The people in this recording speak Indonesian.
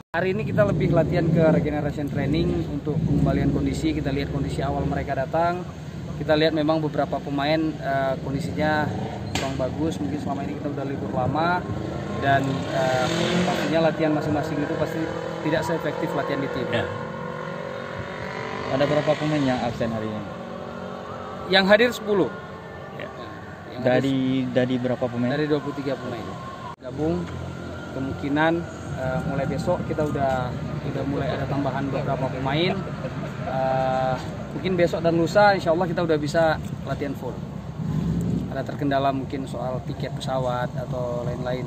Hari ini kita lebih latihan ke regeneration training untuk pengembalian kondisi. Kita lihat kondisi awal mereka datang. Kita lihat memang beberapa pemain kondisinya kurang bagus. Mungkin selama ini kita udah libur lama dan pastinya latihan masing-masing itu pasti tidak seefektif latihan di tim. Ya. Ada berapa pemain yang absen hari ini? Yang hadir 10. Ya. Dari berapa pemain? Dari 23 pemain. Gabung kemungkinan mulai besok kita udah mulai ada tambahan beberapa pemain. Mungkin besok dan lusa insya Allah kita udah bisa latihan full. Ada terkendala mungkin soal tiket pesawat atau lain-lain.